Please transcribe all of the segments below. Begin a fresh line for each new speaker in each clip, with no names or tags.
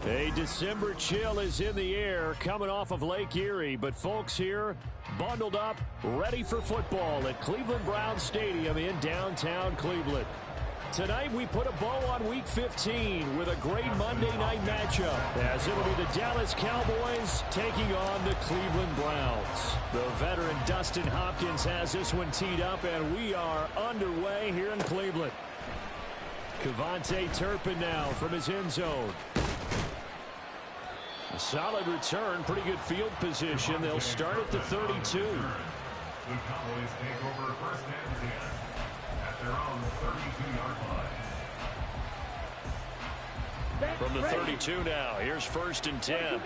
A December chill is in the air coming off of Lake Erie, but folks here bundled up, ready for football at Cleveland Browns Stadium in downtown Cleveland. Tonight we put a bow on Week 15 with a great Monday night matchup, as it'll be the Dallas Cowboys taking on the Cleveland Browns. The veteran Dustin Hopkins has this one teed up, and we are underway here in Cleveland. KaVontae Turpin now from his end zone. A solid return, pretty good field position. They'll start at the 32.
The Cowboys take over first and 10 at their own 32-yard line.
From the 32 now, here's first and 10.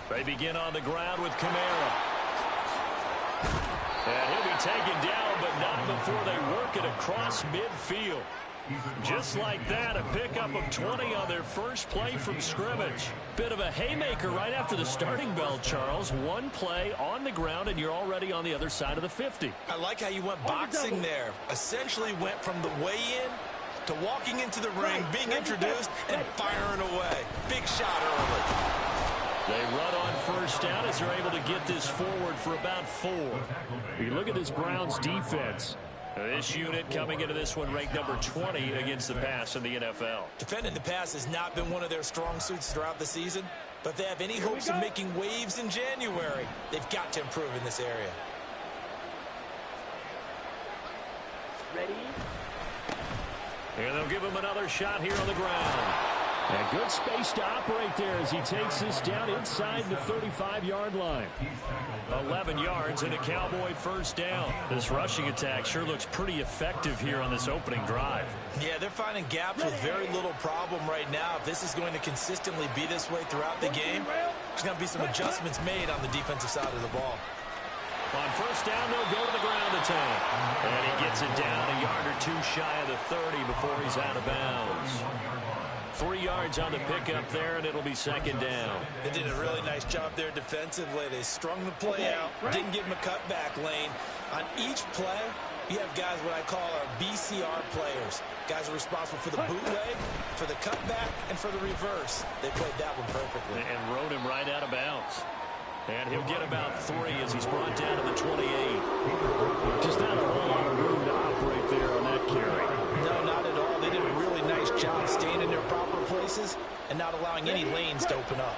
They begin on the ground with Kamara. And he'll be taken down, but not before they work it across midfield. Just like that, a pickup of 20 on their first play from scrimmage. Bit of a haymaker right after the starting bell, Charles. One play on the ground, and you're already on the other side of the 50.
I like how you went boxing there. Essentially went from the weigh-in to walking into the ring, being introduced, and firing away. Big shot early.
They run on first down as they're able to get this forward for about 4. You look at this Browns defense. This unit coming into this one ranked number 20 against the pass in the NFL.
Defending the pass has not been one of their strong suits throughout the season, but if they have any hopes of making waves in January, they've got to improve in this area.
Ready? And they'll give him another shot here on the ground. And good space to operate there as he takes this down inside the 35-yard line. 11 yards and a Cowboy first down. This rushing attack sure looks pretty effective here on this opening drive.
Yeah, they're finding gaps with very little problem right now. If this is going to consistently be this way throughout the game, there's going to be some adjustments made on the defensive side of the ball.
On first down, they'll go to the ground attack. And he gets it down a yard or two shy of the 30 before he's out of bounds. 3 yards on the pickup there, and it'll be second down.
They did a really nice job there defensively. They strung the play out, didn't give him a cutback lane. On each play, you have guys what I call our BCR players. Guys are responsible for the bootleg, for the cutback, and for the reverse. They played that one perfectly.
And rode him right out of bounds. And he'll get about 3 as he's brought down to the 28. Just not a whole lot of room to operate there on that carry.
No, not at all. They did a really nice job staying in their proper places and not allowing any lanes to open up.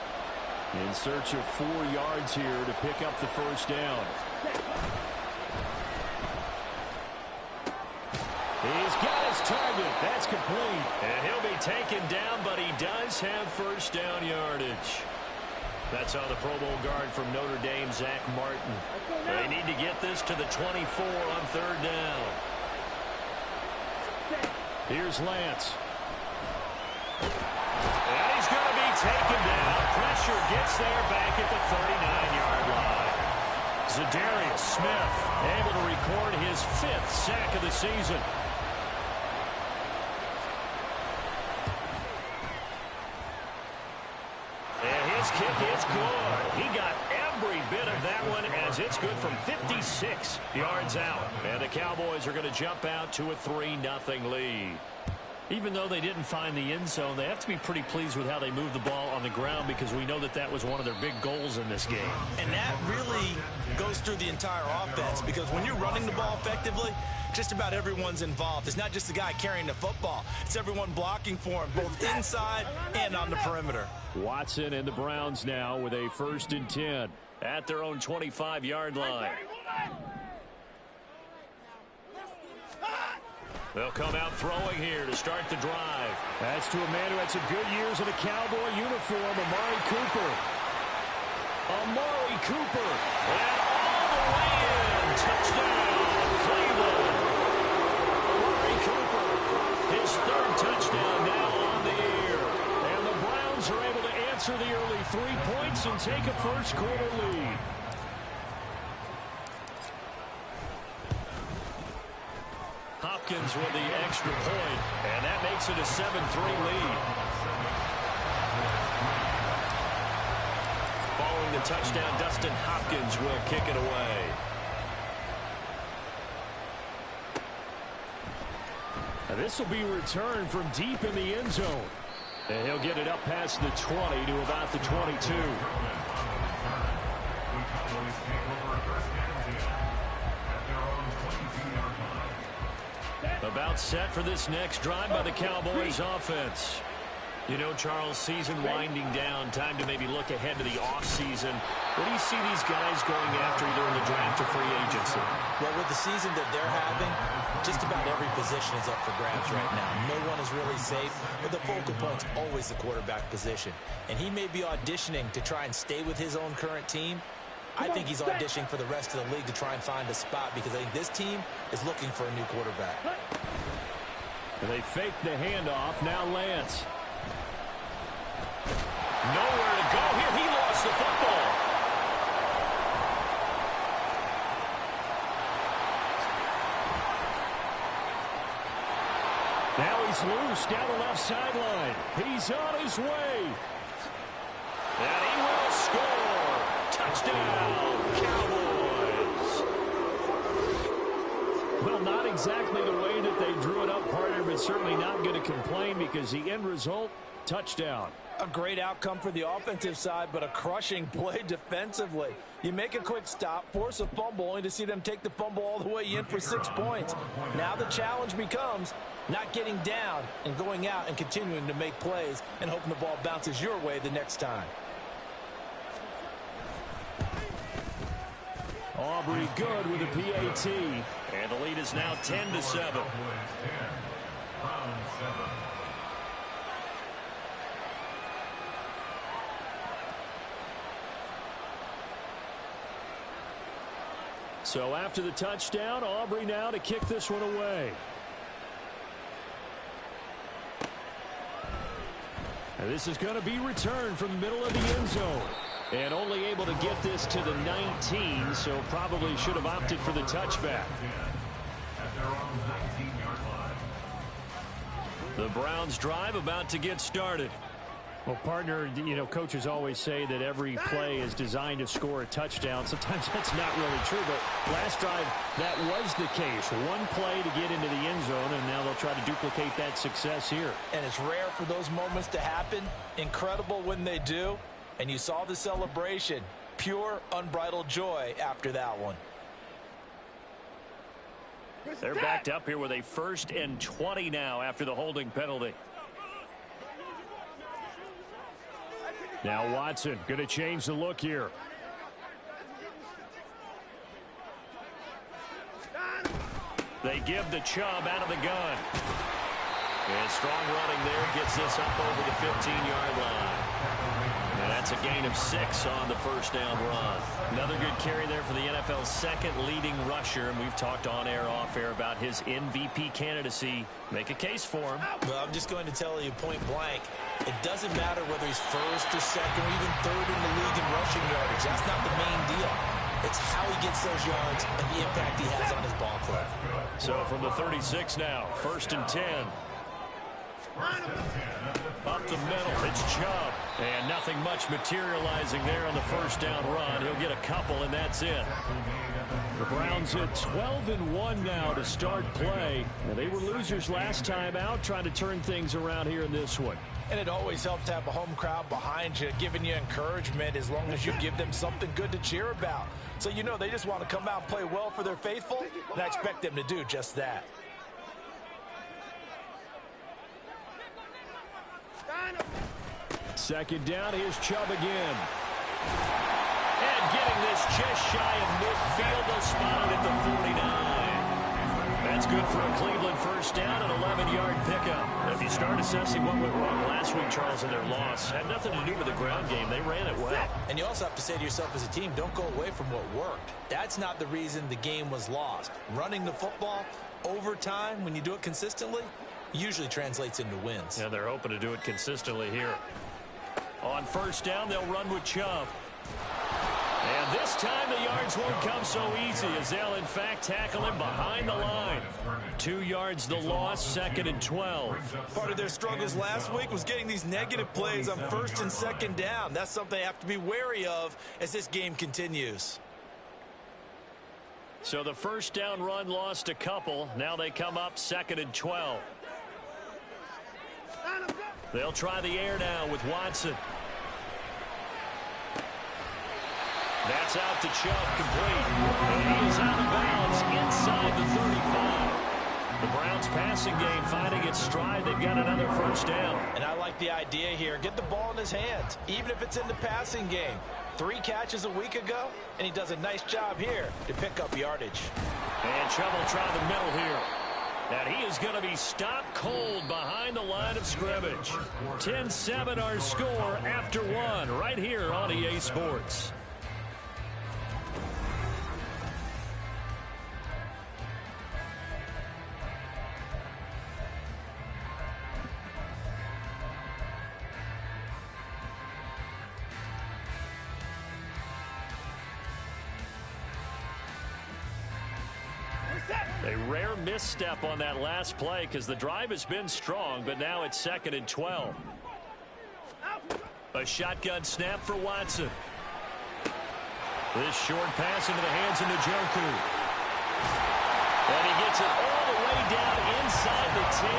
In search of 4 yards here to pick up the first down. He's got his target. That's complete. And he'll be taken down, but he does have first down yardage. That's on the Pro Bowl guard from Notre Dame, Zach Martin. They need to get this to the 24 on third down. Here's Lance. And he's going to be taken down. Pressure gets there back at the 39-yard line. Zadarius Smith able to record his 5th sack of the season. And his kick is good. He got every bit of that one as it's good from 56 yards out. And the Cowboys are going to jump out to a 3-0 lead. Even though they didn't find the end zone, they have to be pretty pleased with how they moved the ball on the ground because we know that that was one of their big goals in this game.
And that really goes through the entire offense because when you're running the ball effectively, just about everyone's involved. It's not just the guy carrying the football. It's everyone blocking for him, both inside and on the perimeter.
Watson and the Browns now with a first and 10 at their own 25-yard line. They'll come out throwing here to start the drive. That's to a man who had some good years in a Cowboy uniform, Amari Cooper. Amari Cooper. And all the way in. Touchdown, Cleveland. Amari Cooper. His 3rd touchdown now on the year. And the Browns are able to answer the early 3 points and take a first-quarter lead. Hopkins with the extra point, and that makes it a 7-3 lead. Following the touchdown, Dustin Hopkins will kick it away. And this will be returned from deep in the end zone. And he'll get it up past the 20 to about the 22. About set for this next drive by the Cowboys offense. You know, Charles, season winding down, time to maybe look ahead to the offseason. What do you see these guys going after either in the draft or free agency?
Well, with the season that they're having, just about every position is up for grabs right now. No one is really safe, but the focal point's always the quarterback position. And he may be auditioning to try and stay with his own current team. I think he's auditioning for the rest of the league to try and find a spot because I think this team is looking for a new quarterback.
And they fake the handoff. Now Lance. Nowhere to go here. He lost the football. Now he's loose down the left sideline. He's on his way. And he will score. Touchdown, Cowboys. Well, not exactly the way that they drew it up, partner, but certainly not going to complain because the end result, touchdown.
A great outcome for the offensive side, but a crushing play defensively. You make a quick stop, force a fumble, only to see them take the fumble all the way in for 6 points. Now the challenge becomes not getting down and going out and continuing to make plays and hoping the ball bounces your way the next time.
Aubrey good with a PAT. And the lead is now 10-7. So after the touchdown, Aubrey now to kick this one away. And this is going to be returned from the middle of the end zone. And only able to get this to the 19, so probably should have opted for the touchback. The Browns drive about to get started. Well, partner, you know, coaches always say that every play is designed to score a touchdown. Sometimes that's not really true, but last drive, that was the case. One play to get into the end zone, and now they'll try to duplicate that success here.
And it's rare for those moments to happen. Incredible when they do. And you saw the celebration. Pure, unbridled joy after that one.
They're backed up here with a 1st and 20 now after the holding penalty. Now Watson going to change the look here. They give the Chubb out of the gun. And strong running there gets this up over the 15-yard line. And that's a gain of 6 on the first down run. Another good carry there for the NFL's second leading rusher. And we've talked on air, off air about his MVP candidacy. Make a case for him.
Well, I'm just going to tell you point blank. It doesn't matter whether he's 1st or 2nd or even 3rd in the league in rushing yardage. That's not the main deal. It's how he gets those yards and the impact he has on his ball club.
So from the 36 now, 1st and 10. Up the middle, it's Chubb. And nothing much materializing there on the first down run. He'll get a couple, and that's it. The Browns at 12-1 now to start play. Now, they were losers last time out, trying to turn things around here in this one.
And it always helps to have a home crowd behind you, giving you encouragement as long as you give them something good to cheer about. So you know they just want to come out and play well for their faithful, and I expect them to do just that.
Second down, here's Chubb again. And getting this just shy of midfield, they'll spot it at the 49. That's good for a Cleveland first down, an 11-yard pickup. If you start assessing what went wrong last week, Charles, in their loss, had nothing to do with the ground game. They ran it well.
And you also have to say to yourself as a team, don't go away from what worked. That's not the reason the game was lost. Running the football over time, when you do it consistently, usually translates into wins.
Yeah, they're hoping to do it consistently here. On first down, they'll run with Chubb. And this time the yards won't come so easy as they'll, in fact, tackle him behind the line. 2 yards the loss, 2nd and 12.
Part of their struggles last week was getting these negative plays on 1st and 2nd down. That's something they have to be wary of as this game continues.
So the first down run lost a couple. Now they come up 2nd and 12. They'll try the air now with Watson. That's out to Chubb, complete. And he is out of bounds inside the 35. The Browns passing game finding its stride. They've got another first down.
And I like the idea here. Get the ball in his hands, even if it's in the passing game. 3 catches a week ago, and he does a nice job here to pick up yardage.
And Chubb will try the middle here. And he is going to be stopped cold behind the line of scrimmage. 10-7 our score after 1 right here on EA Sports. A rare misstep on that last play because the drive has been strong, but now it's 2nd and 12. A shotgun snap for Watson. This short pass into the hands of Njoku. And he gets it all the way down inside the 10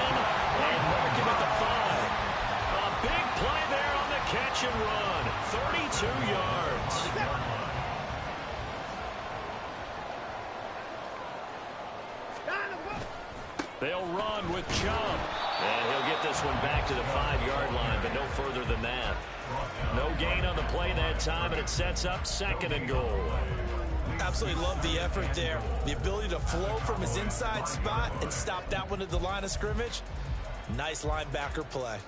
and mark him at the 5. A big play there on the catch and run. 32 yards. They'll run with Chubb. And he'll get this one back to the 5-yard line, but no further than that. No gain on the play that time, and it sets up 2nd and goal.
Absolutely love the effort there. The ability to flow from his inside spot and stop that one at the line of scrimmage. Nice linebacker play.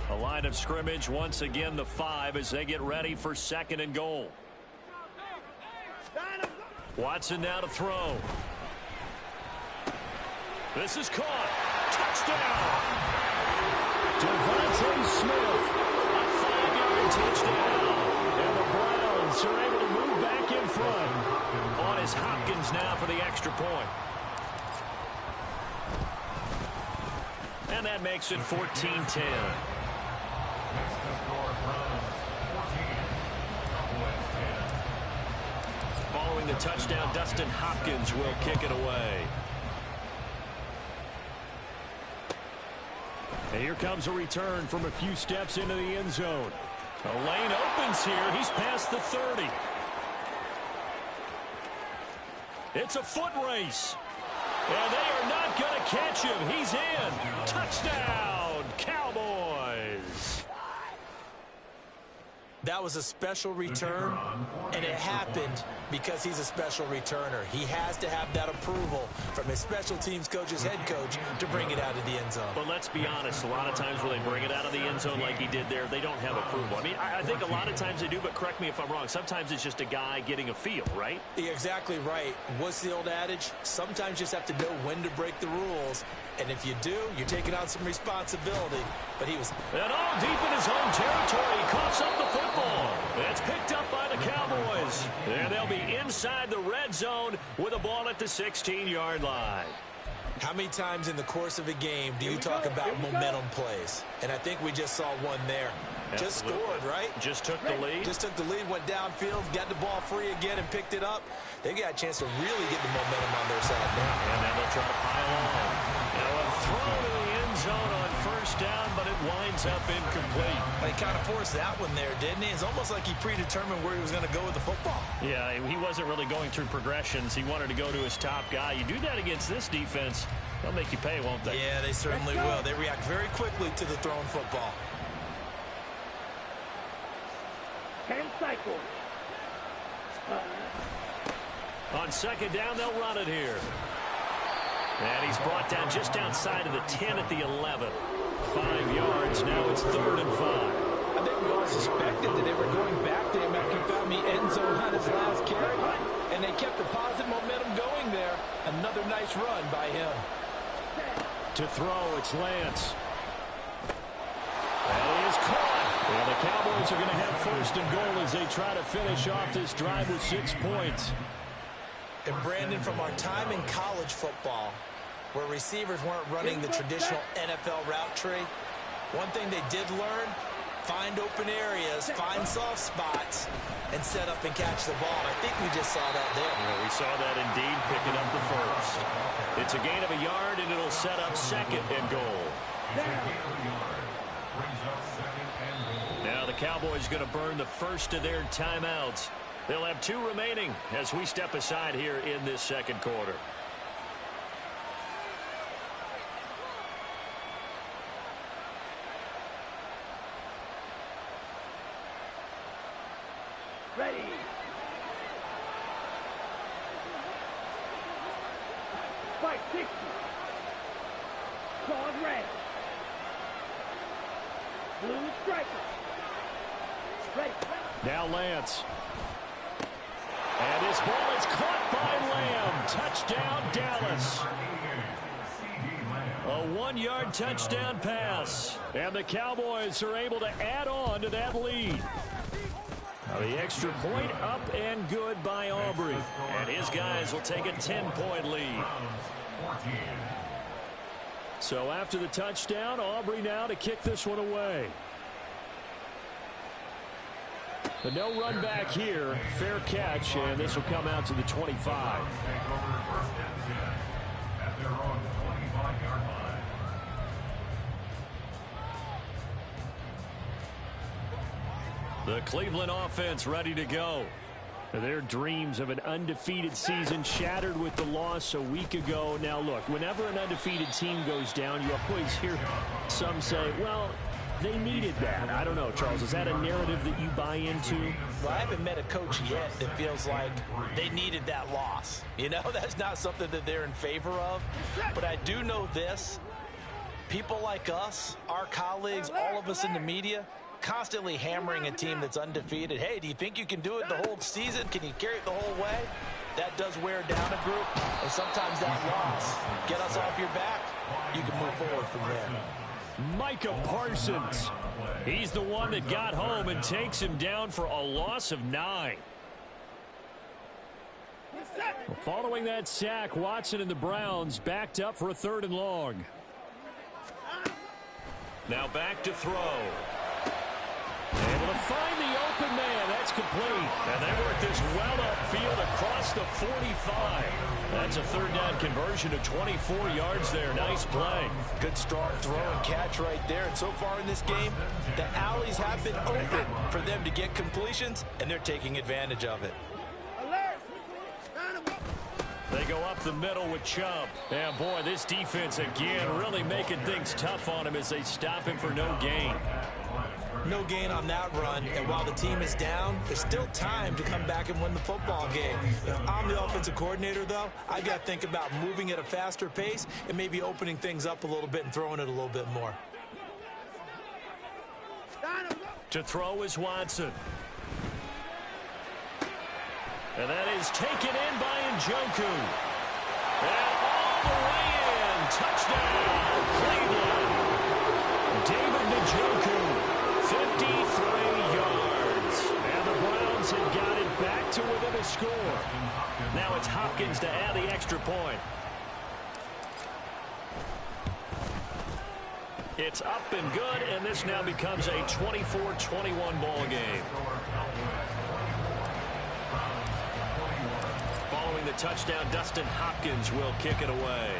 A line of scrimmage, once again the 5 as they get ready for 2nd and goal. Watson now to throw. This is caught. Touchdown! Devontae Smith, a 5-yard touchdown. And the Browns are able to move back in front. On is Hopkins now for the extra point. And that makes it 14-10. Following the touchdown, Dustin Hopkins will kick it away. And here comes a return from a few steps into the end zone. A lane opens here. He's past the 30. It's a foot race. And they are not going to catch him. He's in. Touchdown, Cowboys.
That was a special return, and it happened because he's a special returner. He has to have that approval from his special teams coach's head coach to bring it out of the end zone.
But let's be honest, a lot of times when they bring it out of the end zone like he did there, they don't have approval. I mean, I think a lot of times they do, but correct me if I'm wrong. Sometimes it's just a guy getting a feel, right?
You're exactly right. What's the old adage? Sometimes you just have to know when to break the rules. And if you do, you're taking on some responsibility. But he was...
And all deep in his own territory. He coughs up the football. It's picked up by the Cowboys. And they'll be inside the red zone with a ball at the 16-yard line.
How many times in the course of a game do you talk about momentum plays? And I think we just saw one there.
Absolutely.
Just scored, right?
Just took the lead.
Just took the lead, went downfield, got the ball free again and picked it up. They got a chance to really get the momentum on their side now.
And now they'll try to pile on. Now a throw to the end zone on first down, but it winds up incomplete.
He kind of forced that one there, didn't he? It's almost like he predetermined where he was going to go with the football.
Yeah, he wasn't really going through progressions. He wanted to go to his top guy. You do that against this defense, they'll make you pay, won't they?
Yeah, they certainly will. They react very quickly to the thrown football.
10 cycles.
On second down, they'll run it here. And he's brought down just outside of the 10 at the 11. 5 yards. Now it's 3rd and 5.
I think we all suspected that they were going back to him after he found the end zone on his last carry. And they kept the positive momentum going there. Another nice run by him.
To throw, it's Lance. And he is caught. Well, the Cowboys are going to have 1st and goal as they try to finish off this drive with 6 points.
And Brandon, from our time in college football, where receivers weren't running the traditional NFL route tree, one thing they did learn, find open areas, find soft spots, and set up and catch the ball. And I think we just saw that there.
Yeah, we saw that indeed, picking up the 1st. It's a gain of a yard, and it'll set up 2nd and goal. Now the Cowboys going to burn the first of their timeouts. They'll have 2 remaining as we step aside here in this second quarter.
Ready. Fight 60. Claws red. Blue striker. Ready.
Now Lance. And his ball is caught by Lamb. Touchdown, Dallas. A 1-yard touchdown pass. And the Cowboys are able to add on to that lead. Now the extra point up and good by Aubrey. And his guys will take a 10-point lead. So after the touchdown, Aubrey now to kick this one away. But no run back here. Fair catch, and this will come out to the 25. The Cleveland offense ready to go. Their dreams of an undefeated season shattered with the loss a week ago. Now look, whenever an undefeated team goes down, you always hear some say, well, they needed that. I don't know, Charles. Is that a narrative that you buy into?
Well, I haven't met a coach yet that feels like they needed that loss. You know, that's not something that they're in favor of. But I do know this. People like us, our colleagues, all of us in the media, constantly hammering a team that's undefeated. Hey, do you think you can do it the whole season? Can you carry it the whole way? That does wear down a group. And sometimes that loss, get us off your back, you can move forward from there.
Micah Parsons. He's the one that got home and takes him down for a loss of 9. Following that sack, Watson and the Browns backed up for a 3rd and long. Now back to throw. Able to find the open man. That's complete. And they work this well upfield across the 45. That's a 3rd down conversion of 24 yards there. Nice play.
Good strong throw and catch right there. And so far in this game, the alleys have been open for them to get completions, and they're taking advantage of it.
They go up the middle with Chubb. And boy, this defense again really making things tough on him as they stop him for no gain.
No gain on that run, and while the team is down, there's still time to come back and win the football game. If I'm the offensive coordinator, though, I got to think about moving at a faster pace and maybe opening things up a little bit and throwing it a little bit more.
To throw is Watson. And that is taken in by Njoku. And all the way in. Touchdown, Cleveland. David Njoku. 53 yards. And the Browns have got it back to within a score. Now it's Hopkins to add the extra point. It's up and good, and this now becomes a 24-21 ball game. Following the touchdown, Dustin Hopkins will kick it away.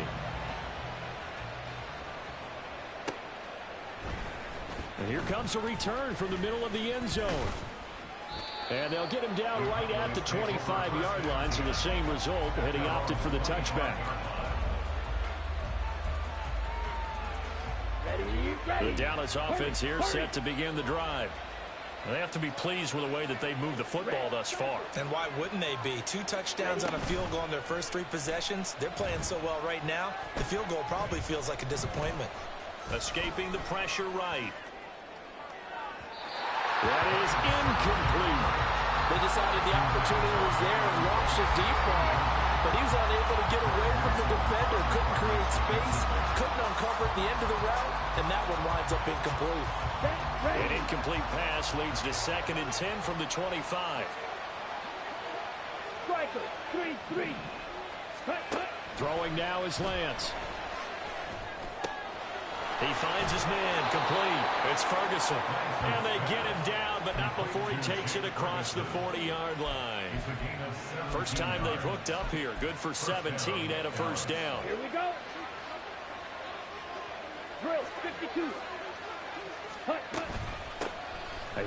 And here comes a return from the middle of the end zone. And they'll get him down right at the 25-yard line, so the same result, and he opted for the touchback. The Dallas offense here set to begin the drive. They have to be pleased with the way that they've moved the football thus far.
And why wouldn't they be? 2 touchdowns on a field goal in their first 3 possessions. They're playing so well right now, the field goal probably feels like a disappointment.
Escaping the pressure right. That is incomplete.
They decided the opportunity was there and launched a deep ball, but he was unable to get away from the defender, couldn't create space, couldn't uncover at the end of the route, and that one winds up incomplete.
An incomplete pass leads to 2nd and 10 from the 25.
Striker, 3-3.
Throwing now is Lance. He finds his man, complete. It's Ferguson. And they get him down, but not before he takes it across the 40-yard line. First time they've hooked up here. Good for 17 and a first down.
Here we go. Drill, 50. 52. Hut, hut.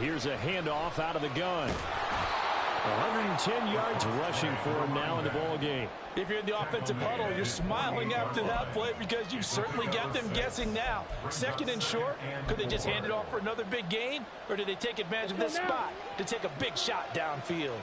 Here's a handoff out of the gun. 110 yards rushing for him now in the ball game.
If you're in the offensive huddle, you're smiling after that play because you've certainly got them guessing now. Second and short, could they just hand it off for another big gain? Or did they take advantage of this spot to take a big shot downfield?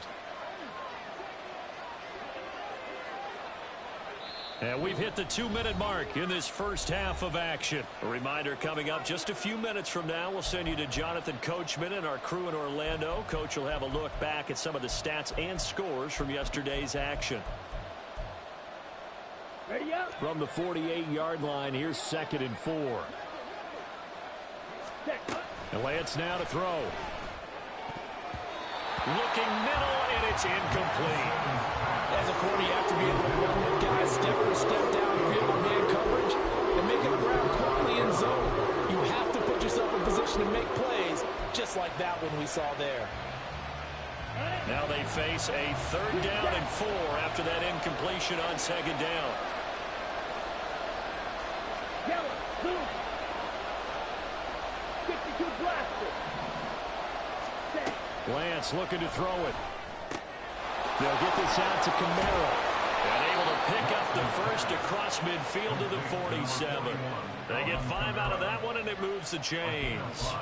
And we've hit the 2-minute mark in this first half of action. A reminder coming up just a few minutes from now, we'll send you to Jonathan Coachman and our crew in Orlando. Coach will have a look back at some of the stats and scores from yesterday's action.
Ready up.
From the 48-yard line, here's 2nd and 4.
Set.
And Lance now to throw. Looking middle, and it's incomplete.
As a corner, you have to be able to run with guys step for step downfield with man coverage and make it around quickly in zone. You have to put yourself in position to make plays, just like that one we saw there.
Now they face a 3rd down and 4 after that incompletion on 2nd down.
Yellow. Blue. 52 blaster. Set.
Lance looking to throw it. They'll get this out to Kamara. And able to pick up the first across midfield to the 47. They get 5 out of that one, and it moves the chains.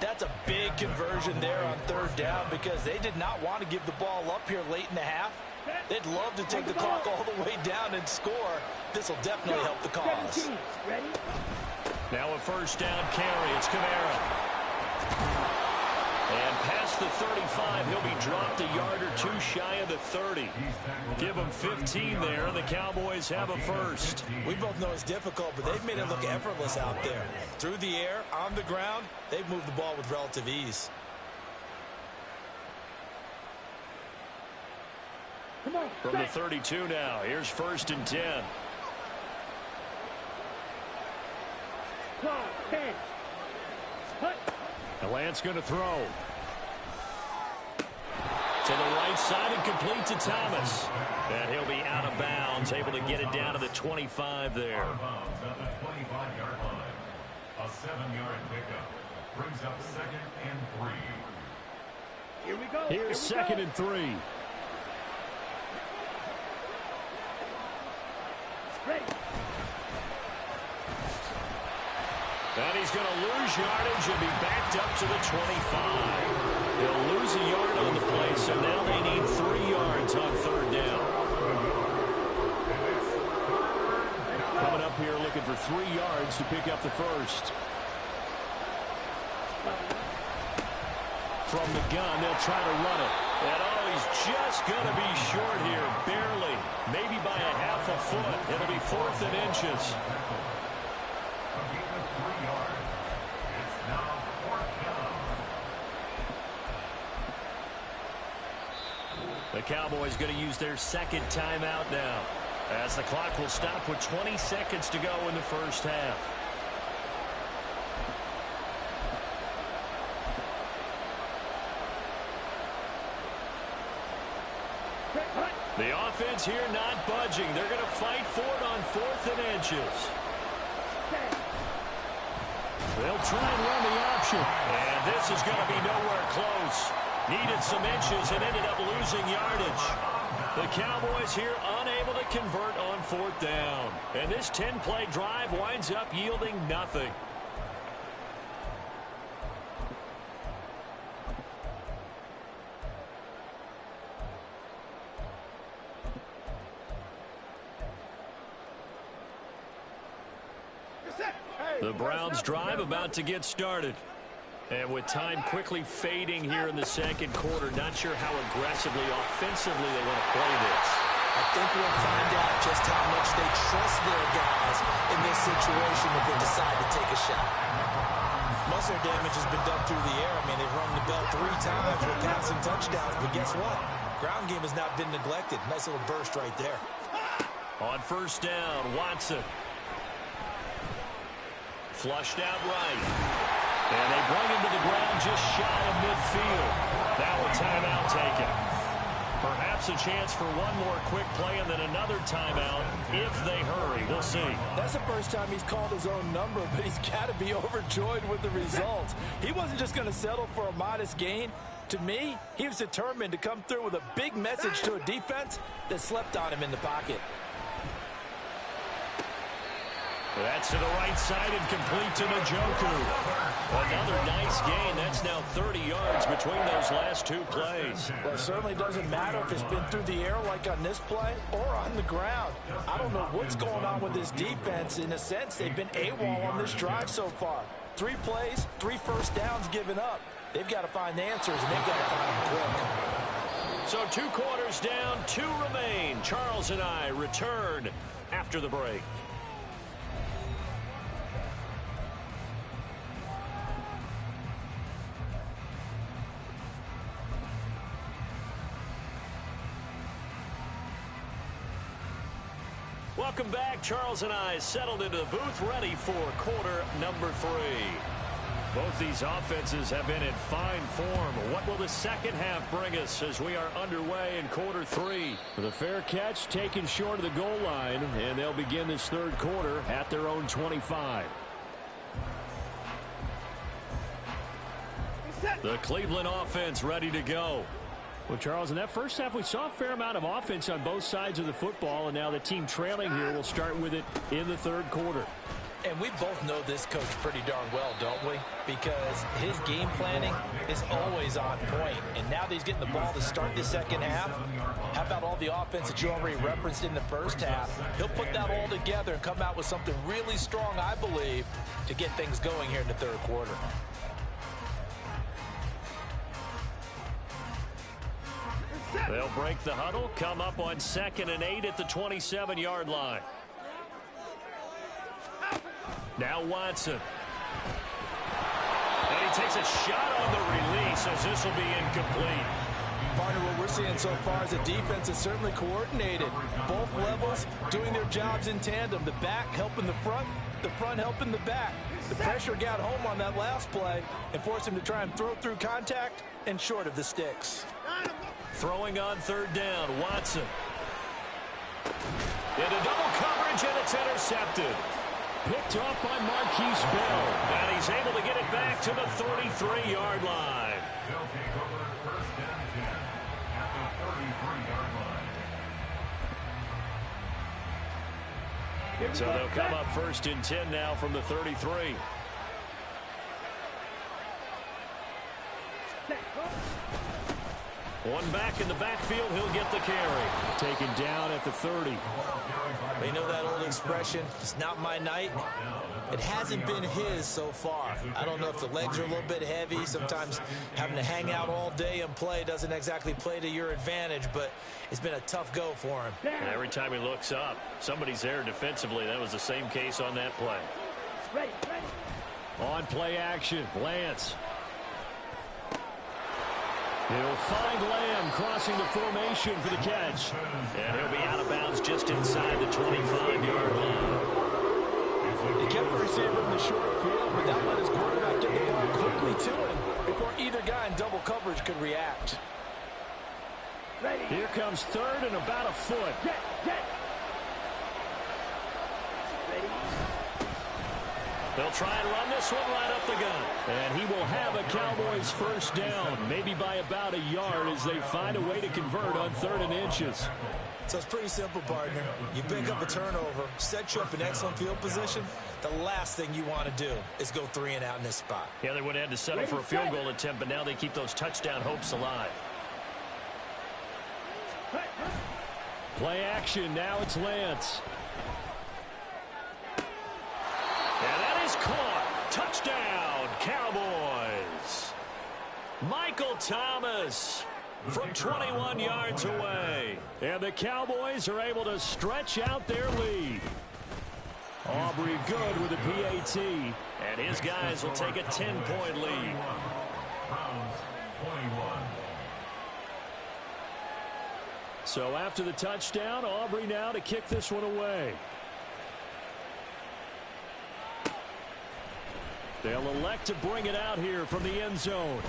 That's a big conversion there on 3rd down because they did not want to give the ball up here late in the half. They'd love to take the clock all the way down and score. This will definitely help the cause.
17. Ready?
Now a 1st down carry. It's Kamara. And past the 35, he'll be dropped a yard or 2 shy of the 30. Give him 15 there, and the Cowboys have a first.
We both know it's difficult, but they've made it look effortless out there. Through the air, on the ground, they've moved the ball with relative ease.
Come on.
From the 32 now, here's 1st and 10.
12, 10. Hut.
And Lance going to throw. To the right side and complete to Thomas. And he'll be out of bounds, able to get it down to the 25 there.
Out of bounds at the 25-yard line. A 7-yard pickup brings up 2nd and 3.
Here we go.
Here's 2nd and 3.
Ready.
And he's going to lose yardage and be backed up to the 25. He'll lose a yard on the play, so now they need 3 yards on 3rd down. Coming up here looking for 3 yards to pick up the first. From the gun, they'll try to run it. And oh, he's just going to be short here, barely. Maybe by a half a foot. It'll be 4th and inches. The Cowboys going to use their 2nd timeout now, as the clock will stop with 20 seconds to go in the first half. The offense here not budging. They're going to fight for it on 4th and inches. They'll try and run the option. And this is going to be nowhere close. Needed some inches and ended up losing yardage. The Cowboys here unable to convert on 4th down. And this 10-play drive winds up yielding nothing. The Browns drive about to get started. And with time quickly fading here in the 2nd quarter, not sure how aggressively, offensively they want to play this.
I think we'll find out just how much they trust their guys in this situation if they decide to take a shot. Most of their damage has been done through the air. I mean, they've rung the bell 3 times with passing touchdowns, but guess what? Ground game has not been neglected. Nice little burst right there.
On 1st down, Watson. Flushed out right. And they bring him to the ground just shy of midfield. Now a timeout taken. Perhaps a chance for one more quick play and then another timeout if they hurry. We'll see.
That's the first time he's called his own number, but he's got to be overjoyed with the results. He wasn't just going to settle for a modest gain. To me, he was determined to come through with a big message to a defense that slept on him in the pocket.
That's to the right side and complete to Njoku. Another nice gain. That's now 30 yards between those last two plays.
Well, it certainly doesn't matter if it's been through the air like on this play or on the ground. I don't know what's going on with this defense. In a sense, they've been AWOL on this drive so far. 3 plays, 3 first downs given up. They've got to find answers, and they've got to find them quick.
So 2 quarters down, 2 remain. Charles and I return after the break. Welcome back. Charles and I settled into the booth, ready for quarter number 3. Both these offenses have been in fine form. What will the second half bring us as we are underway in quarter 3? With a fair catch taken short of the goal line, and they'll begin this third quarter at their own 25. The Cleveland offense ready to go. Well, Charles, in that first half, we saw a fair amount of offense on both sides of the football, and now the team trailing here will start with it in the third quarter.
And we both know this coach pretty darn well, don't we? Because his game planning is always on point. And now that he's getting the ball to start the second half, how about all the offense that you already referenced in the first half? He'll put that all together and come out with something really strong, I believe, to get things going here in the third quarter.
They'll break the huddle, come up on 2nd and 8 at the 27-yard line. Now Watson. And he takes a shot on the release as this will be incomplete.
Partner, what we're seeing so far is a defense that's certainly coordinated. Both levels doing their jobs in tandem. The back helping the front helping the back. The pressure got home on that last play and forced him to try and throw through contact and short of the sticks.
Throwing on 3rd down, Watson. Into double coverage, and it's intercepted. Picked off by Marquise Bell. And he's able to get it back to the 33-yard line.
They'll take over 1st and 10 at the 33-yard line.
So they'll come up 1st and 10 now from the 33. One back in the backfield, he'll get the carry. Taken down at the 30.
They know that old expression, it's not my night. It hasn't been his so far. I don't know if the legs are a little bit heavy. Sometimes having to hang out all day and play doesn't exactly play to your advantage, but it's been a tough go for him.
And every time he looks up, somebody's there defensively. That was the same case on that play.
Ready.
On play action, Lance. He'll find Lamb crossing the formation for the catch. And he'll be out of bounds just inside the 25-yard line.
He kept the receiver in the short field, but that let his quarterback get the ball quickly to him before either guy in double coverage could react.
Ready.
Here comes 3rd and about a foot.
Get. Ready.
They'll try and run this one right up the gut. And he will have a Cowboys first down, maybe by about a yard as they find a way to convert on 3rd and inches.
So it's pretty simple, partner. You pick up a turnover, set you up in excellent field position. The last thing you want to do is go 3 and out in this spot.
Yeah, they would have had to settle for a field goal attempt, but now they keep those touchdown hopes alive. Play action, now it's Lance. And that is caught. Touchdown, Cowboys. Michael Thomas from 21 yards away. And the Cowboys are able to stretch out their lead. Aubrey good with a PAT. And his guys will take a 10-point lead.
Browns 21.
So after the touchdown, Aubrey now to kick this one away. They'll elect to bring it out here from the end zone.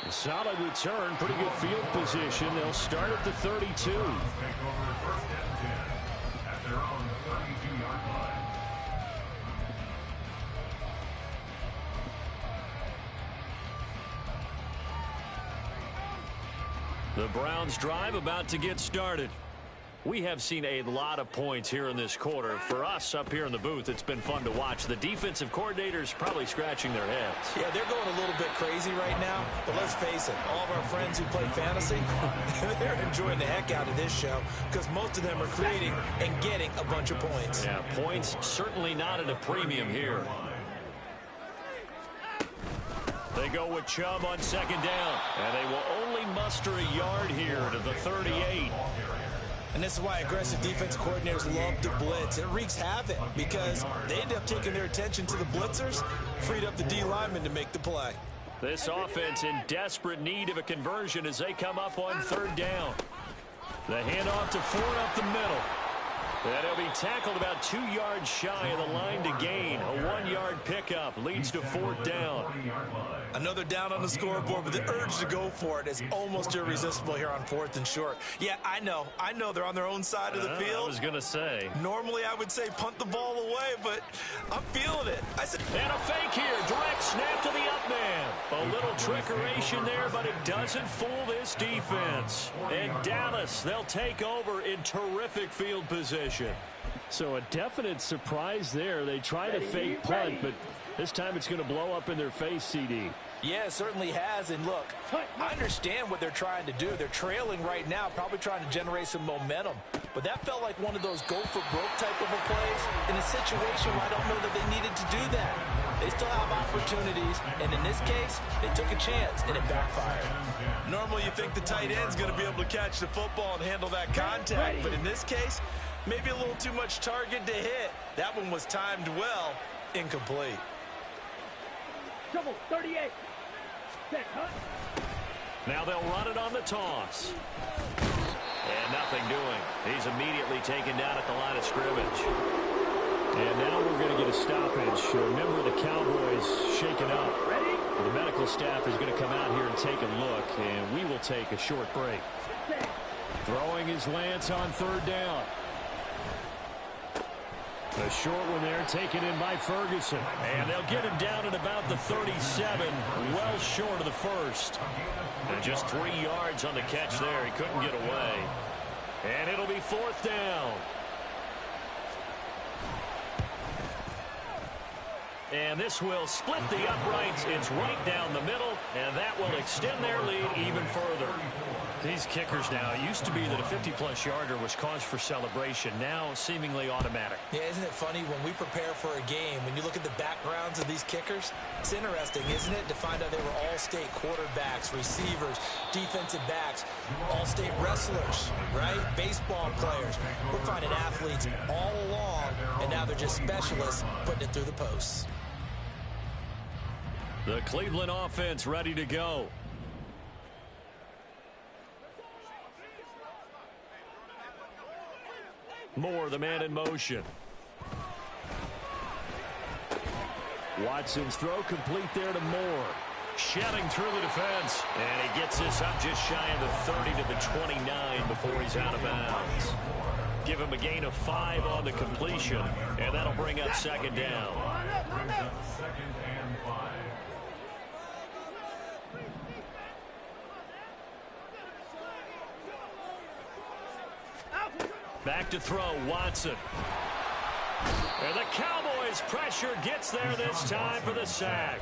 Solid return, pretty good field position. They'll start at the 32.
Take over first and 10 at their own 32-yard line.
The Browns drive about to get started. We have seen a lot of points here in this quarter. For us up here in the booth, it's been fun to watch. The defensive coordinators probably scratching their heads.
Yeah, they're going a little bit crazy right now, but let's face it, all of our friends who play fantasy, they're enjoying the heck out of this show because most of them are creating and getting a bunch of points.
Yeah, points certainly not at a premium here. They go with Chubb on second down, and they will only muster a yard here to the 38.
And this is why aggressive defense coordinators love to blitz. It wreaks havoc because they end up taking their attention to the blitzers, freed up the D lineman to make the play.
This offense in desperate need of a conversion as they come up on third down. The handoff to Ford up the middle. And he'll be tackled about 2 yards shy of the line to gain. A 1-yard pickup leads to fourth down.
Another down on the scoreboard, but the urge to go for it is almost irresistible here on 4th and short. Yeah, I know they're on their own side of the field.
I was going to say.
Normally I would say punt the ball away, but I'm feeling it. I said,
and a fake here. Direct snap to the up man. A little trickeration there, but it doesn't fool this defense. And Dallas, they'll take over in terrific field position. So a definite surprise there. They try to fake punt, but this time it's going to blow up in their face, CD.
Yeah, it certainly has. And look, I understand what they're trying to do. They're trailing right now, probably trying to generate some momentum. But that felt like one of those go-for-broke type of a plays in a situation where I don't know that they needed to do that. They still have opportunities, and in this case, they took a chance, and it backfired.
normally you think the tight end's going to be able to catch the football and handle that contact, but in this case, maybe a little too much target to hit. That one was timed well, incomplete.
Double 38. Set, huh?
Now they'll run it on the toss. And nothing doing. He's immediately taken down at the line of scrimmage. And now we're going to get a stoppage. Remember, the Cowboys shaken up.
Ready?
The medical staff is going to come out here and take a look, and we will take a short break.
Set.
Throwing is Lance on third down. A short one there, taken in by Ferguson. And they'll get him down at about the 37, well short of the first. And just 3 yards on the catch there. He couldn't get away. And it'll be fourth down. And this will split the uprights. It's right down the middle, and that will extend their lead even further. These kickers now, it used to be that a 50-plus yarder was cause for celebration. Now seemingly automatic.
Yeah, isn't it funny when we prepare for a game, when you look at the backgrounds of these kickers, it's interesting, isn't it, to find out they were all-state quarterbacks, receivers, defensive backs, all-state wrestlers, right? Baseball players. We're finding athletes all along, and now they're just specialists putting it through the posts.
The Cleveland offense ready to go. Moore, the man in motion. Watson's throw complete there to Moore. Shedding through the defense. And he gets this up just shy of the 30 to the 29 before he's out of bounds. Give him a gain of 5 on the completion. And that'll bring up second down.
Second and 5.
Back to throw, Watson. And the Cowboys' pressure gets there this time for the sack.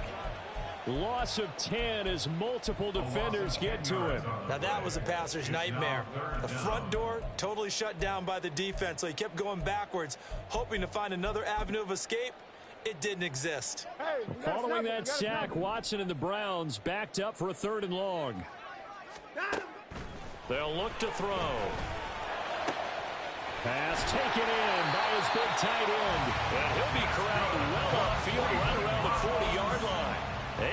Loss of 10 as multiple defenders get to him.
Now that was a passer's nightmare. The front door totally shut down by the defense, so he kept going backwards, hoping to find another avenue of escape. It didn't exist.
Following that sack, Watson and the Browns backed up for a 3rd and long. They'll look to throw. Pass taken in by his big tight end. And he'll be corralled well upfield right around the 40-yard line.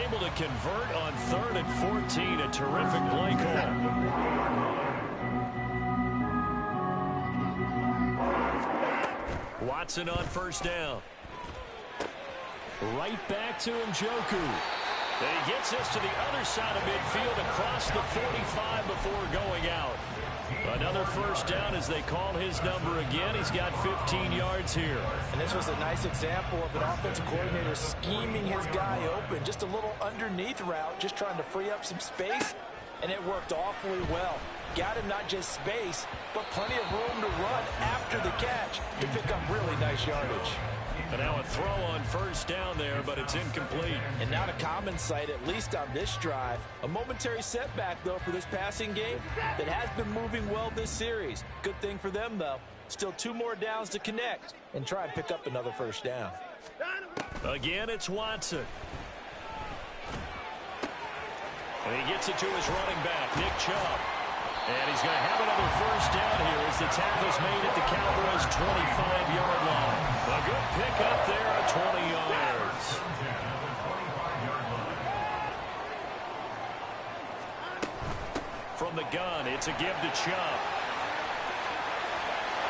Able to convert on 3rd and 14. A terrific play call. Watson on first down. Right back to Njoku. He gets us to the other side of midfield across the 45 before going out. Another first down as they call his number again. He's got 15 yards here.
And this was a nice example of an offensive coordinator scheming his guy open. Just a little underneath route, just trying to free up some space, and it worked awfully well. Got him not just space, but plenty of room to run after the catch to pick up really nice yardage.
And now a throw on first down there, but it's incomplete.
And not a common sight, at least on this drive. A momentary setback, though, for this passing game that has been moving well this series. Good thing for them, though. Still 2 more downs to connect and try and pick up another first down.
Again, it's Watson. And he gets it to his running back, Nick Chubb. And he's going to have another first down here as the tackle's made at the Cowboys' 25-yard line. A good pickup there at 20 yards. From the gun, it's a give to Chubb.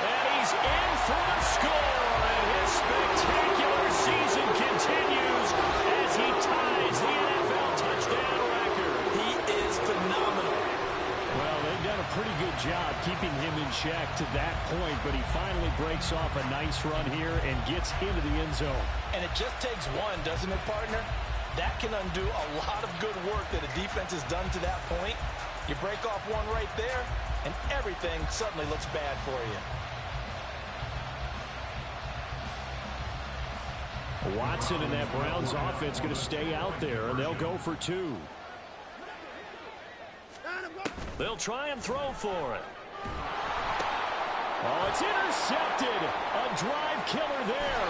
And he's in for the score. And his spectacular season continues as he ties the NFL touchdown record.
He is phenomenal.
Well, they've done a pretty good job keeping him in check to that point, but he finally breaks off a nice run here and gets into the end zone.
And it just takes one, doesn't it, partner? That can undo a lot of good work that a defense has done to that point. You break off one right there, and everything suddenly looks bad for
you. Watson and that Browns offense going to stay out there, and they'll go for 2. They'll try and throw for it. Oh, it's intercepted. A drive killer there.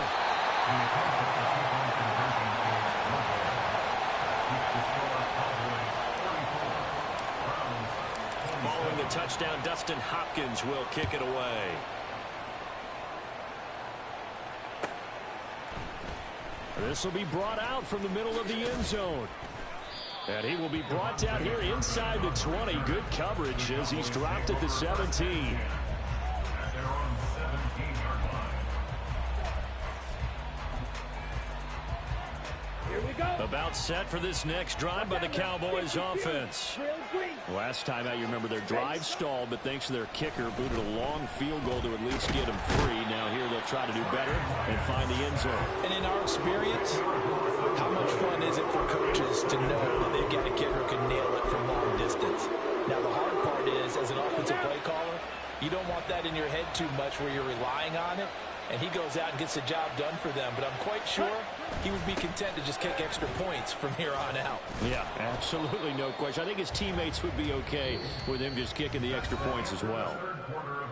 Following the touchdown, Dustin Hopkins will kick it away. This will be brought out from the middle of the end zone. And he will be brought down here inside the 20. Good coverage as he's dropped at the 17.
They're on the 17-yard line.
Here we go.
About set for this next drive by the Cowboys offense. Last time out, you remember their drive stalled, but thanks to their kicker, booted a long field goal to at least get them free. Now here they'll try to do better and find the end zone.
And in our experience, how much fun is it for coaches to know that they've got a kicker who can nail it from long distance? Now, the hard part is, as an offensive play caller, you don't want that in your head too much where you're relying on it, and he goes out and gets the job done for them. But I'm quite sure he would be content to just kick extra points from here on out.
Yeah, absolutely no question. I think his teammates would be okay with him just kicking the extra points as well.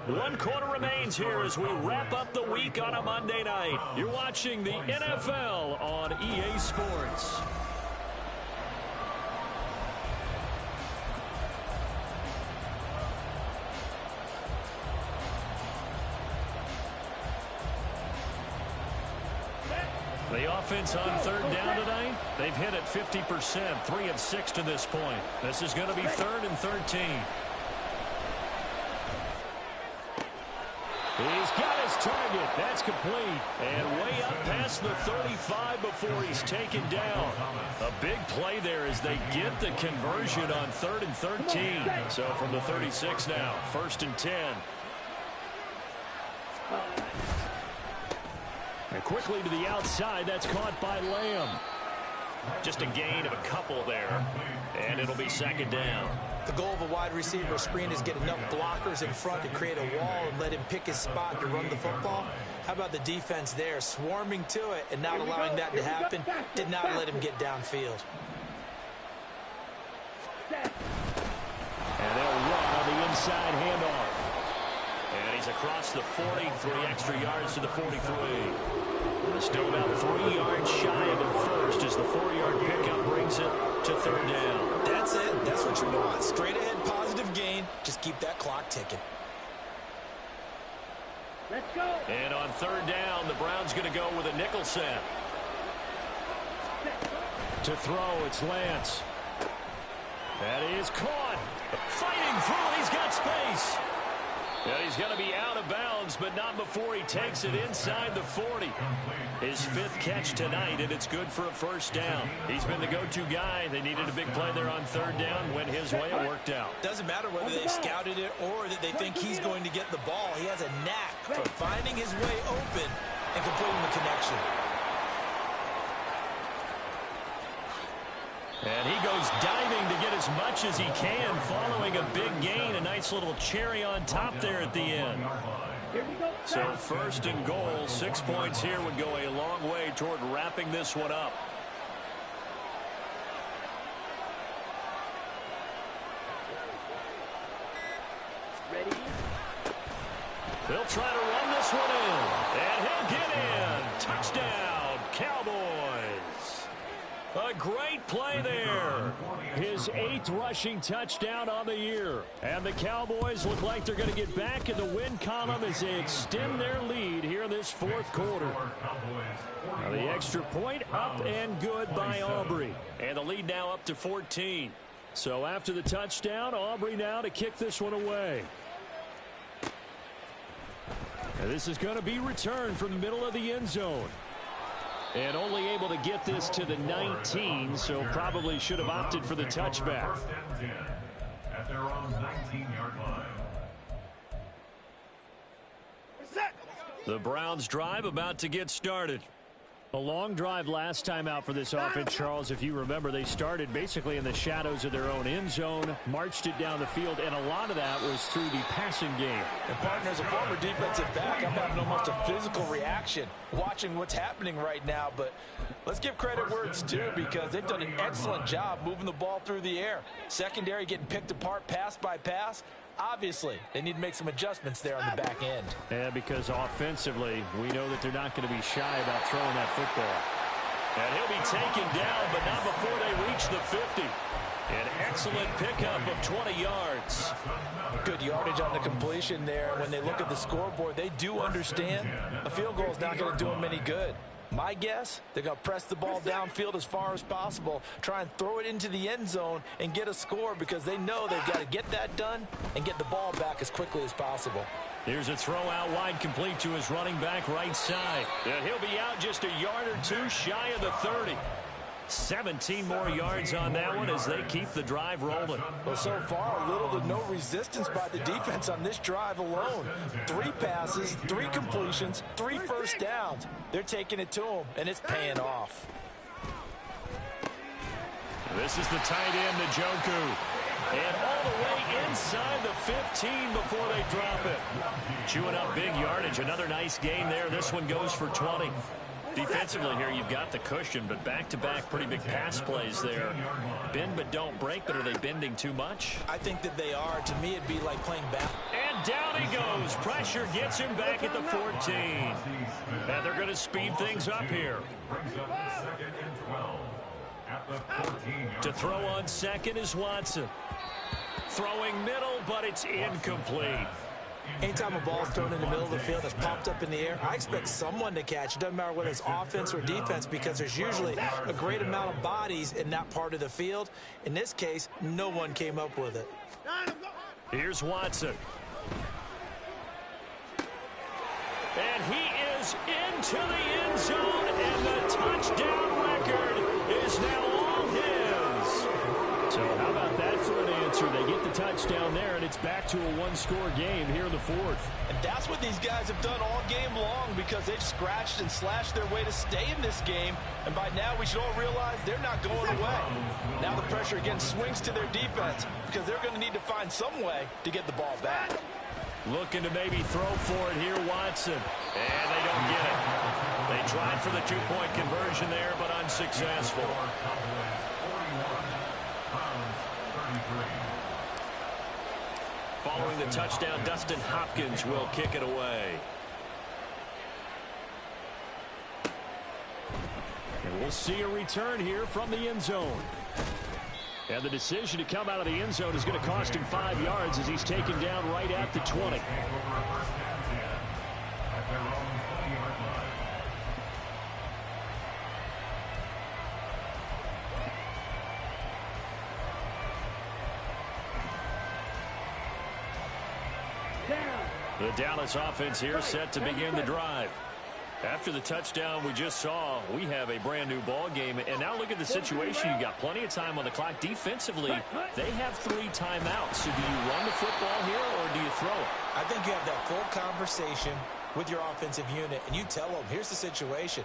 1 quarter remains here as we wrap up the week on a Monday night. You're watching the NFL on EA Sports. The offense on 3rd down tonight, they've hit it 50%, 3 of 6 to this point. This is going to be 3rd and 13. He's got his target. That's complete. And way up past the 35 before he's taken down. A big play there as they get the conversion on 3rd and 13. So from the 36 now, 1st and 10. And quickly to the outside, that's caught by Lamb. Just a gain of a couple there, and it'll be 2nd down.
The goal of a wide receiver screen is get enough blockers in front to create a wall and let him pick his spot to run the football. How about the defense there, swarming to it and not allowing that to happen? Did not let him get downfield.
And they'll run on the inside handoff. And he's across the 40, 3 extra yards to the 43. Still about 3 yards shy of the first as the 4-yard pickup brings it to 3rd down.
That's it. That's what you want. Straight ahead, positive gain. Just keep that clock ticking.
Let's go.
And on 3rd down, the Browns going to go with a nickel set. To throw, it's Lance. That is caught. Fighting through, he's got space. Yeah, he's going to be out of bounds, but not before he takes it inside the 40. His 5th catch tonight, and it's good for a first down. He's been the go-to guy. They needed a big play there on 3rd down. Went his way, it worked out.
Doesn't matter whether they scouted it or that they think he's going to get the ball. He has a knack for finding his way open and completing the connection.
And he goes diving to get as much as he can, following a big gain. A nice little cherry on top there at the end. So 1st and goal, 6 points here would go a long way toward wrapping this one up.
Ready?
They'll try to run this one in, and he'll get in. Touchdown, Cowboys. A great play there. His 8th rushing touchdown on the year. And the Cowboys look like they're going to get back in the win column as they extend their lead here in this 4th quarter. Now the extra point up and good by Aubrey. And the lead now up to 14. So after the touchdown, Aubrey now to kick this one away. And this is going to be returned from the middle of the end zone. And only able to get this to the 19, so probably should have opted for the touchback.
First and 10 at their own 19-yard line.
The Browns drive about to get started. A long drive last time out for this offense, Charles. If you remember, they started basically in the shadows of their own end zone, marched it down the field, and a lot of that was through the passing game.
And partner, as a former defensive back, I'm having almost a physical reaction watching what's happening right now. But let's give credit where it's due, because they've done an excellent job moving the ball through the air. Secondary getting picked apart pass by pass. Obviously, they need to make some adjustments there on the back end.
And because offensively, we know that they're not going to be shy about throwing that football. And he'll be taken down, but not before they reach the 50. An excellent pickup of 20 yards.
Good yardage on the completion there. When they look at the scoreboard, they do understand a field goal is not going to do them any good. My guess, they're going to press the ball downfield as far as possible, try and throw it into the end zone and get a score, because they know they've got to get that done and get the ball back as quickly as possible.
Here's a throw out wide, complete to his running back right side. And he'll be out just a yard or two shy of the 30. 17 more yards on that one as they keep the drive rolling.
Well, so far, little to no resistance by the defense on this drive alone. 3 passes, 3 completions, 3 first downs. They're taking it to them, and it's paying off.
This is the tight end, Njoku. And all the way inside the 15 before they drop it. Chewing up big yardage. Another nice gain there. This one goes for 20. Defensively here, you've got the cushion, but back-to-back pretty big pass plays there. Bend but don't break, but are they bending too much?
I think that they are. To me, it'd be like playing back.
And down he goes. Pressure gets him back at the 14. And they're going to speed things up here.
Brings up 2nd and 12 at the 14-yard
To throw on second is Watson. Throwing middle, but it's incomplete.
Anytime a ball is thrown in the middle of the field that's popped up in the air, I expect someone to catch. It doesn't matter whether it's offense or defense, because there's usually a great amount of bodies in that part of the field. In this case, no one came up with it.
Here's Watson. And he is into the end zone, and the touchdown record is now all his. So how about that for an answer? They get the touchdown there, and it's back to a one-score game here in the 4th.
And that's what these guys have done all game long, because they've scratched and slashed their way to stay in this game. And by now, we should all realize they're not going away. Now the pressure again swings to their defense, because they're going to need to find some way to get the ball back.
Looking to maybe throw for it here, Watson. And they don't get it. They tried for the 2-point conversion there, but unsuccessful. Following the touchdown, Dustin Hopkins will kick it away. And we'll see a return here from the end zone. And the decision to come out of the end zone is going to cost him 5 yards as he's taken down right at the 20.
Down.
The Dallas offense here set to begin the drive. After the touchdown we just saw, we have a brand new ball game. And now look at the situation. You got plenty of time on the clock. Defensively, they have 3 timeouts. So do you run the football here or do you throw it?
I think you have that full conversation with your offensive unit, and you tell them, here's the situation.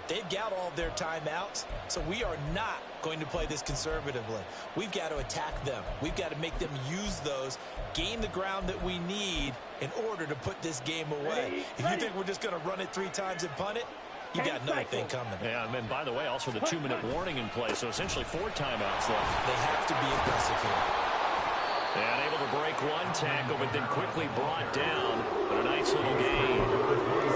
They've got all of their timeouts, so we are not going to play this conservatively. We've got to attack them. We've got to make them use those, gain the ground that we need in order to put this game away. If you think we're just going to run it 3 times and punt it, you got another thing coming.
Yeah, and by the way, also the 2-minute warning in play, so essentially 4 timeouts left.
They have to be aggressive here.
And able to break one tackle, but then quickly brought down. But a nice little gain.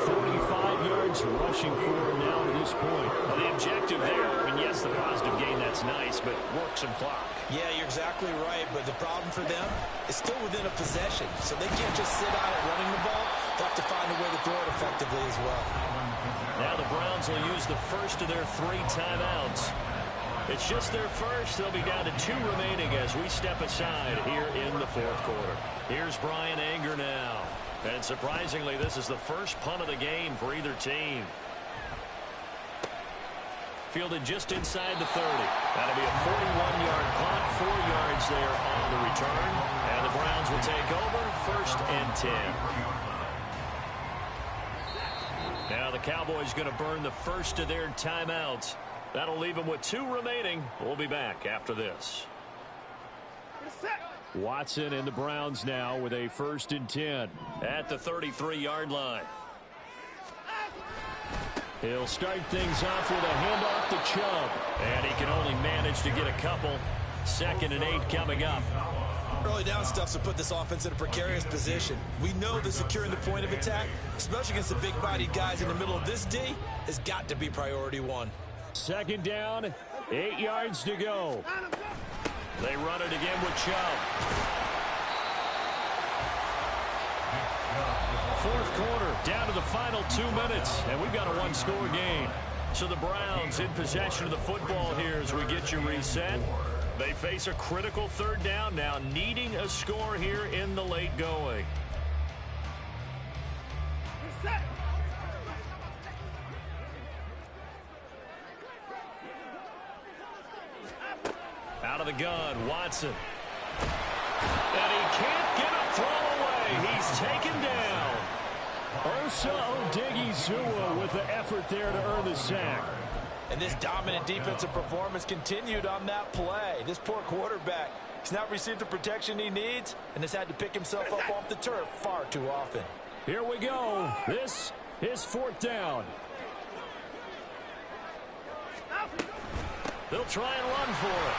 45 yards rushing for him now to this point. Well, the objective there, I mean, yes, the positive gain, that's nice, but work some clock.
Yeah, you're exactly right, but the problem for them is still within a possession, so they can't just sit out at running the ball. They'll have to find a way to throw it effectively as well.
Now the Browns will use the first of their 3 timeouts. It's just their first. They'll be down to 2 remaining as we step aside here in the 4th quarter. Here's Bryan Anger now. And surprisingly, this is the first punt of the game for either team. Fielded just inside the 30. That'll be a 41-yard punt, 4 yards there on the return. And the Browns will take over, 1st and 10. Now the Cowboys going to burn the first of their timeouts. That'll leave them with 2 remaining. We'll be back after this. Watson and the Browns now with a 1st and 10 at the 33-yard line. He'll start things off with a handoff to Chubb. And he can only manage to get a couple. 2nd and 8 coming up.
Early down stuff to put this offense in a precarious position. We know that securing the point of attack, especially against the big-bodied guys in the middle of this D, has got to be priority 1.
2nd down, 8 yards to go. They run it again with Chubb. 4th quarter, down to the final 2 minutes, and we've got a 1-score game. So the Browns in possession of the football here as we get you reset. They face a critical 3rd down now, needing a score here in the late going. Out of the gun, Watson. And he can't get a throw away. He's taken down. Osa Odighizuwa with the effort there to earn the sack.
And this dominant defensive performance continued on that play. This poor quarterback has not received the protection he needs and has had to pick himself up off the turf far too often.
Here we go. This is 4th down. They'll try and run for it.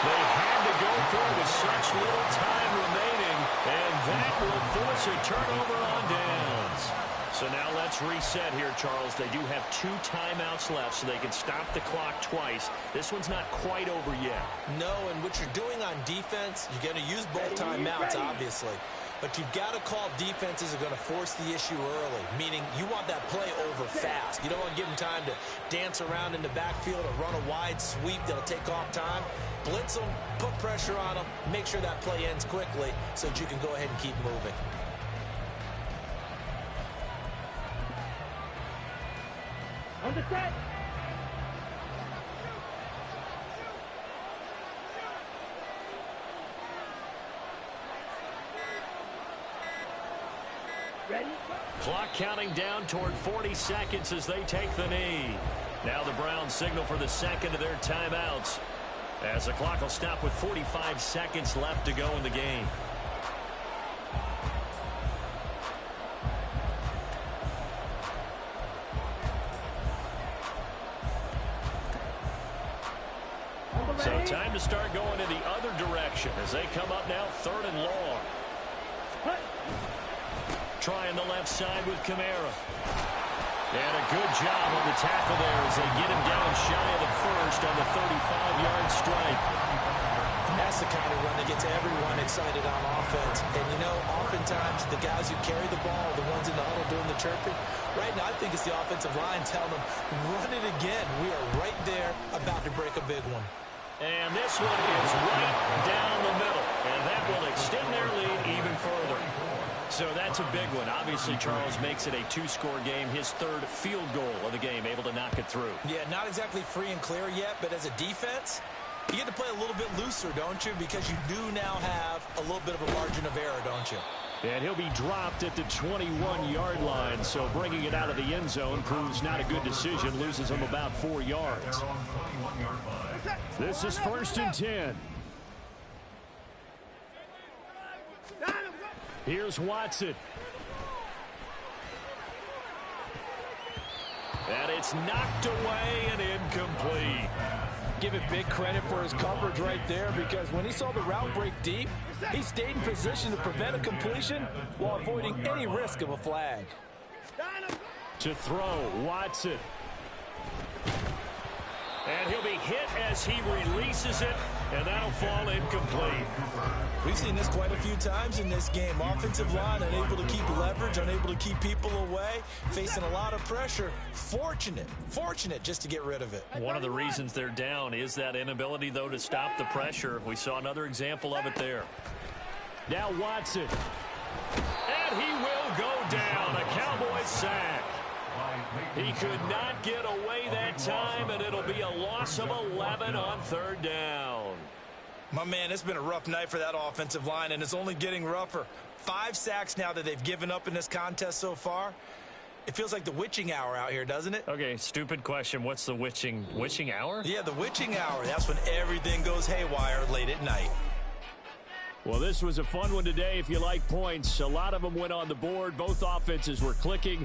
They had to go for it with such little time remaining, and that will force a turnover on downs. So now let's reset here, Charles. They do have 2 timeouts left, so they can stop the clock twice. This one's not quite over yet.
No, and what you're doing on defense, you're going to use both timeouts, obviously. But you've got to call defenses that are going to force the issue early, meaning you want that play over fast. You don't want to give them time to dance around in the backfield or run a wide sweep that'll take off time. Blitz them, put pressure on them, make sure that play ends quickly so that you can go ahead and keep moving.
On the set. Ready?
Clock counting down toward 40 seconds as they take the knee. Now the Browns signal for the 2nd of their timeouts, as the clock will stop with 45 seconds left to go in the game. So time to start going in the other direction as they come up now 3rd and long. Trying the left side with Kamara. And a good job on the tackle there as they get him down shy of the 1st on the 35-yard strike.
That's the kind of run that gets everyone excited on offense. And, you know, oftentimes the guys who carry the ball are the ones in the huddle doing the chirping. Right now, I think it's the offensive line telling them, run it again. We are right there about to break a big one.
And this one is right down the middle. And that will extend their lead even further. So that's a big one. Obviously, Charles makes it a two-score game. His third field goal of the game, able to knock it through.
Yeah, not exactly free and clear yet, but as a defense, you get to play a little bit looser, don't you? Because you do now have a little bit of a margin of error, don't you?
And he'll be dropped at the 21-yard line, so bringing it out of the end zone proves not a good decision, loses him about 4 yards. This is 1st and 10. Here's Watson. And it's knocked away and incomplete.
Give it big credit for his coverage right there, because when he saw the route break deep, he stayed in position to prevent a completion while avoiding any risk of a flag.
To throw, Watson. And he'll be hit as he releases it, and that'll fall incomplete.
We've seen this quite a few times in this game. Offensive line unable to keep leverage, unable to keep people away, facing a lot of pressure. Fortunate just to get rid of it.
One of the reasons they're down is that inability, though, to stop the pressure. We saw another example of it there. Now Watson. And he will go down. A Cowboys sack. He could not get away that time, and it'll be a loss of 11 on 3rd down.
My man, it's been a rough night for that offensive line, and it's only getting rougher. 5 sacks now that they've given up in this contest so far. It feels like the witching hour out here, doesn't it?
Okay, stupid question. What's the witching hour?
Yeah, the witching hour. That's when everything goes haywire late at night.
Well, this was a fun one today if you like points. A lot of them went on the board. Both offenses were clicking.